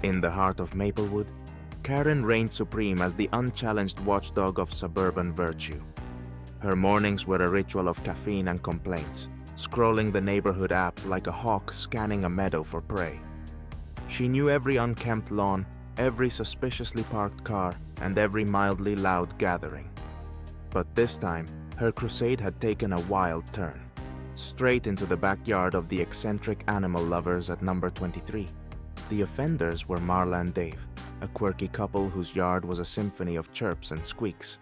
In the heart of Maplewood, Karen reigned supreme as the unchallenged watchdog of suburban virtue. Her mornings were a ritual of caffeine and complaints, scrolling the neighborhood app like a hawk scanning a meadow for prey. She knew every unkempt lawn, every suspiciously parked car, and every mildly loud gathering. But this time, her crusade had taken a wild turn, straight into the backyard of the eccentric animal lovers at number 23. The offenders were Marla and Dave, a quirky couple whose yard was a symphony of chirps and squeaks.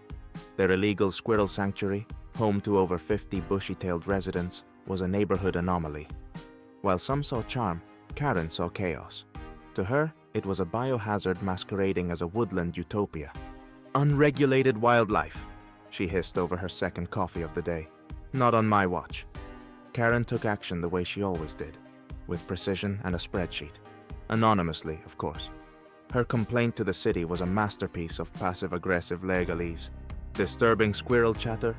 Their illegal squirrel sanctuary, home to over 50 bushy-tailed residents, was a neighborhood anomaly. While some saw charm, Karen saw chaos. To her, it was a biohazard masquerading as a woodland utopia. "Unregulated wildlife," she hissed over her second coffee of the day. "Not on my watch." Karen took action the way she always did, with precision and a spreadsheet. Anonymously, of course. Her complaint to the city was a masterpiece of passive-aggressive legalese. Disturbing squirrel chatter,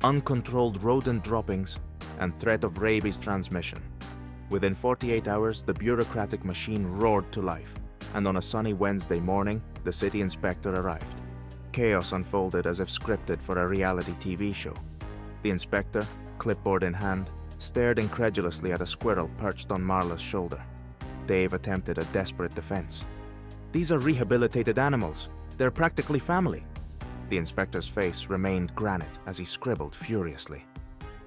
uncontrolled rodent droppings, and threat of rabies transmission. Within 48 hours, the bureaucratic machine roared to life, and on a sunny Wednesday morning, the city inspector arrived. Chaos unfolded as if scripted for a reality TV show. The inspector, clipboard in hand, stared incredulously at a squirrel perched on Marla's shoulder. Dave attempted a desperate defense. "These are rehabilitated animals. They're practically family." The inspector's face remained granite as he scribbled furiously.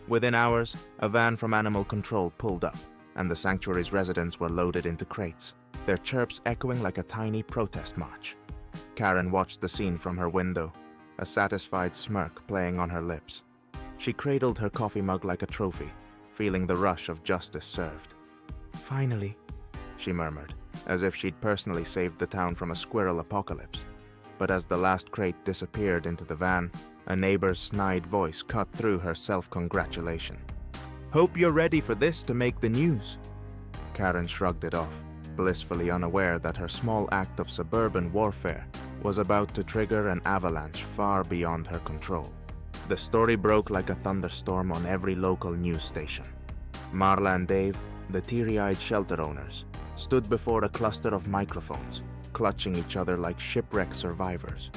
Within hours, a van from animal control pulled up, and the sanctuary's residents were loaded into crates, their chirps echoing like a tiny protest march. Karen watched the scene from her window, a satisfied smirk playing on her lips. She cradled her coffee mug like a trophy, feeling the rush of justice served. "Finally," she murmured, as if she'd personally saved the town from a squirrel apocalypse. But as the last crate disappeared into the van, a neighbor's snide voice cut through her self-congratulation. "Hope you're ready for this to make the news." Karen shrugged it off, blissfully unaware that her small act of suburban warfare was about to trigger an avalanche far beyond her control. The story broke like a thunderstorm on every local news station. Marla and Dave, the teary-eyed shelter owners, stood before a cluster of microphones, clutching each other like shipwreck survivors.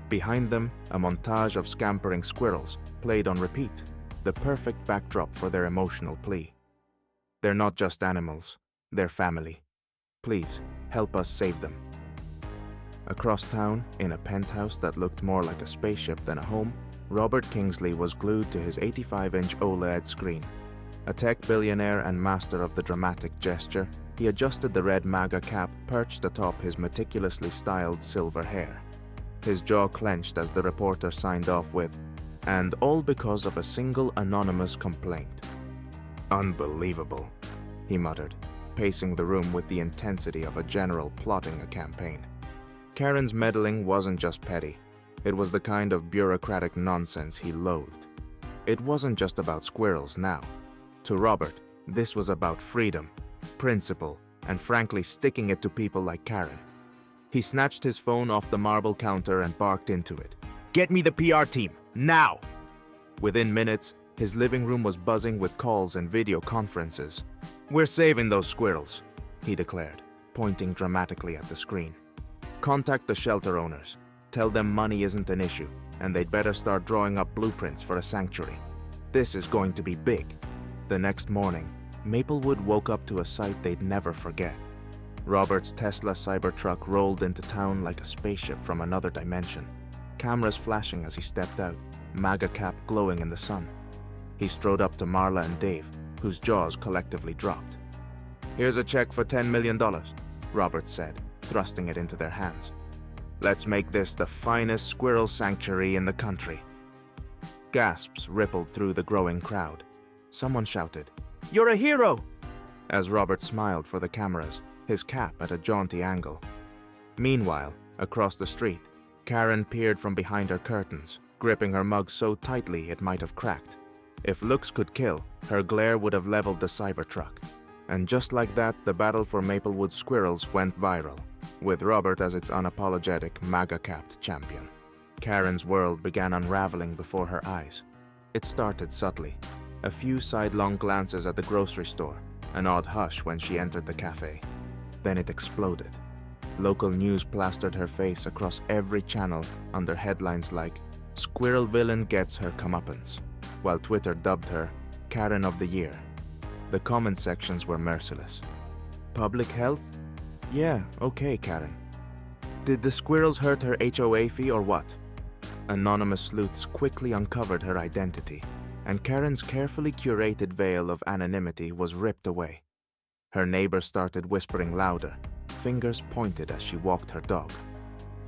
Behind them, a montage of scampering squirrels played on repeat, the perfect backdrop for their emotional plea. "They're not just animals, they're family. Please, help us save them." Across town, in a penthouse that looked more like a spaceship than a home, Robert Kingsley was glued to his 85-inch OLED screen. A tech billionaire and master of the dramatic gesture, he adjusted the red MAGA cap perched atop his meticulously styled silver hair. His jaw clenched as the reporter signed off with, "And all because of a single anonymous complaint." "Unbelievable," he muttered, pacing the room with the intensity of a general plotting a campaign. Karen's meddling wasn't just petty. It was the kind of bureaucratic nonsense he loathed. It wasn't just about squirrels now. To Robert, this was about freedom, principle, and frankly sticking it to people like Karen. He snatched his phone off the marble counter and barked into it. "Get me the PR team, now!" Within minutes, his living room was buzzing with calls and video conferences. "We're saving those squirrels," he declared, pointing dramatically at the screen. "Contact the shelter owners. Tell them money isn't an issue, and they'd better start drawing up blueprints for a sanctuary. This is going to be big." The next morning, Maplewood woke up to a sight they'd never forget. Robert's Tesla Cybertruck rolled into town like a spaceship from another dimension, cameras flashing as he stepped out, MAGA-Capped glowing in the sun. He strode up to Marla and Dave, whose jaws collectively dropped. "Here's a check for $10 million, Robert said, thrusting it into their hands. "Let's make this the finest squirrel sanctuary in the country." Gasps rippled through the growing crowd. Someone shouted, "You're a hero!" as Robert smiled for the cameras, his cap at a jaunty angle. Meanwhile, across the street, Karen peered from behind her curtains, gripping her mug so tightly it might have cracked. If looks could kill, her glare would have leveled the Cybertruck. And just like that, the battle for Maplewood squirrels went viral, with Robert as its unapologetic MAGA-Capped champion. Karen's world began unraveling before her eyes. It started subtly. A few sidelong glances at the grocery store, an odd hush when she entered the cafe. Then it exploded. Local news plastered her face across every channel under headlines like "Squirrel Villain Gets Her Comeuppance," while Twitter dubbed her Karen of the Year. The comment sections were merciless. Public health? Yeah, okay, Karen. Did the squirrels hurt her HOA fee or what? Anonymous sleuths quickly uncovered her identity, and Karen's carefully curated veil of anonymity was ripped away. Her neighbor started whispering louder, fingers pointed as she walked her dog.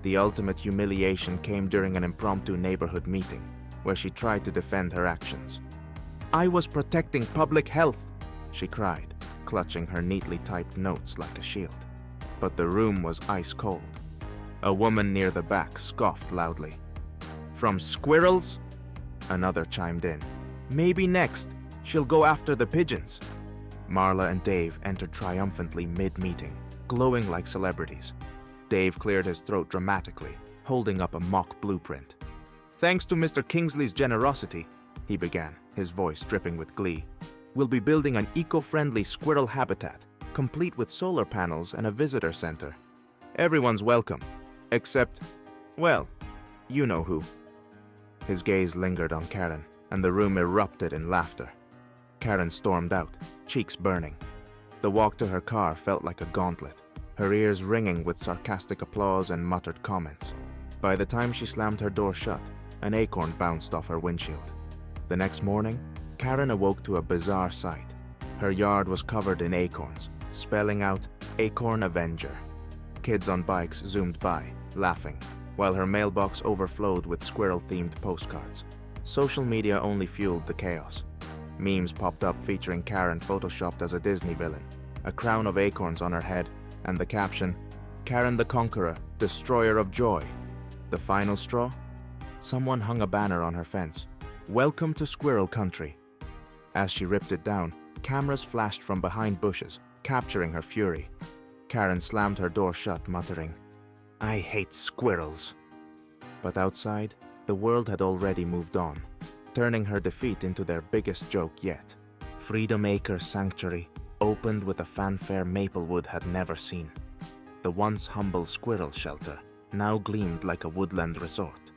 The ultimate humiliation came during an impromptu neighborhood meeting, where she tried to defend her actions. "I was protecting public health," she cried, clutching her neatly typed notes like a shield. But the room was ice cold. A woman near the back scoffed loudly. "From squirrels?" Another chimed in. "Maybe next, she'll go after the pigeons." Marla and Dave entered triumphantly mid-meeting, glowing like celebrities. Dave cleared his throat dramatically, holding up a mock blueprint. "Thanks to Mr. Kingsley's generosity," he began, his voice dripping with glee, "we'll be building an eco-friendly squirrel habitat, complete with solar panels and a visitor center. Everyone's welcome, except, well, you know who." His gaze lingered on Karen, and the room erupted in laughter. Karen stormed out, cheeks burning. The walk to her car felt like a gauntlet, her ears ringing with sarcastic applause and muttered comments. By the time she slammed her door shut, an acorn bounced off her windshield. The next morning, Karen awoke to a bizarre sight. Her yard was covered in acorns, spelling out "Acorn Avenger." Kids on bikes zoomed by, laughing, while her mailbox overflowed with squirrel-themed postcards. Social media only fueled the chaos. Memes popped up featuring Karen photoshopped as a Disney villain, a crown of acorns on her head, and the caption, "Karen the Conqueror, Destroyer of Joy." The final straw? Someone hung a banner on her fence, "Welcome to Squirrel Country." As she ripped it down, cameras flashed from behind bushes, capturing her fury. Karen slammed her door shut, muttering, "I hate squirrels." But outside, the world had already moved on, turning her defeat into their biggest joke yet. Freedom Acre Sanctuary opened with a fanfare Maplewood had never seen. The once humble squirrel shelter now gleamed like a woodland resort.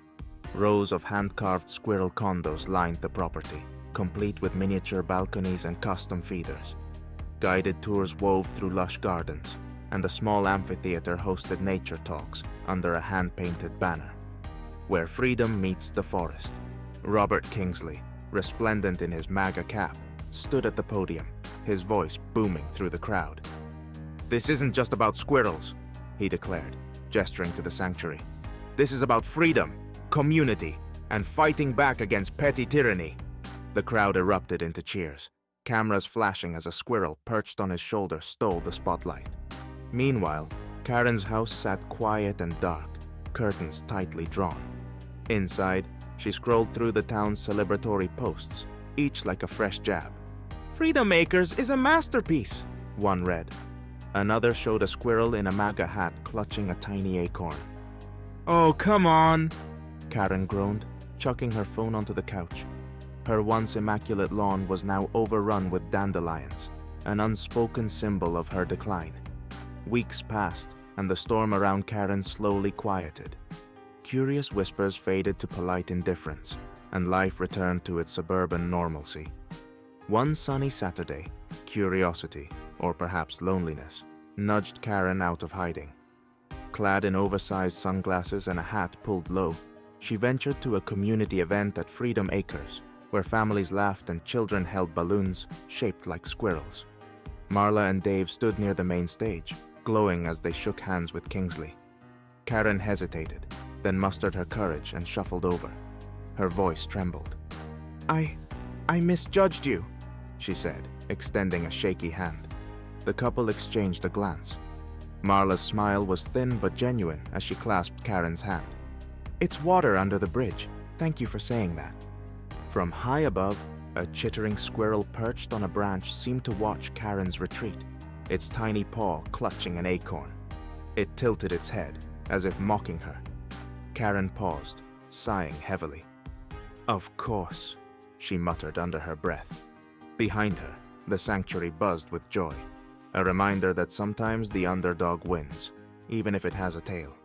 Rows of hand-carved squirrel condos lined the property, complete with miniature balconies and custom feeders. Guided tours wove through lush gardens, and a small amphitheater hosted nature talks under a hand-painted banner. "Where freedom meets the forest." Robert Kingsley, resplendent in his MAGA cap, stood at the podium, his voice booming through the crowd. "This isn't just about squirrels," he declared, gesturing to the sanctuary. "This is about freedom, community, and fighting back against petty tyranny." The crowd erupted into cheers, cameras flashing as a squirrel perched on his shoulder stole the spotlight. Meanwhile, Karen's house sat quiet and dark, curtains tightly drawn. Inside, she scrolled through the town's celebratory posts, each like a fresh jab. "Freedom Acres is a masterpiece," one read. Another showed a squirrel in a MAGA hat clutching a tiny acorn. "Oh, come on," Karen groaned, chucking her phone onto the couch. Her once immaculate lawn was now overrun with dandelions, an unspoken symbol of her decline. Weeks passed, and the storm around Karen slowly quieted. Curious whispers faded to polite indifference, and life returned to its suburban normalcy. One sunny Saturday, curiosity, or perhaps loneliness, nudged Karen out of hiding. Clad in oversized sunglasses and a hat pulled low, she ventured to a community event at Freedom Acres, where families laughed and children held balloons shaped like squirrels. Marla and Dave stood near the main stage, glowing as they shook hands with Kingsley. Karen hesitated, then mustered her courage and shuffled over. Her voice trembled. I misjudged you," she said, extending a shaky hand. The couple exchanged a glance. Marla's smile was thin but genuine as she clasped Karen's hand. "It's water under the bridge. Thank you for saying that." From high above, a chittering squirrel perched on a branch seemed to watch Karen's retreat, its tiny paw clutching an acorn. It tilted its head, as if mocking her. Karen paused, sighing heavily. "Of course," she muttered under her breath. Behind her, the sanctuary buzzed with joy, a reminder that sometimes the underdog wins. even if it has a tail.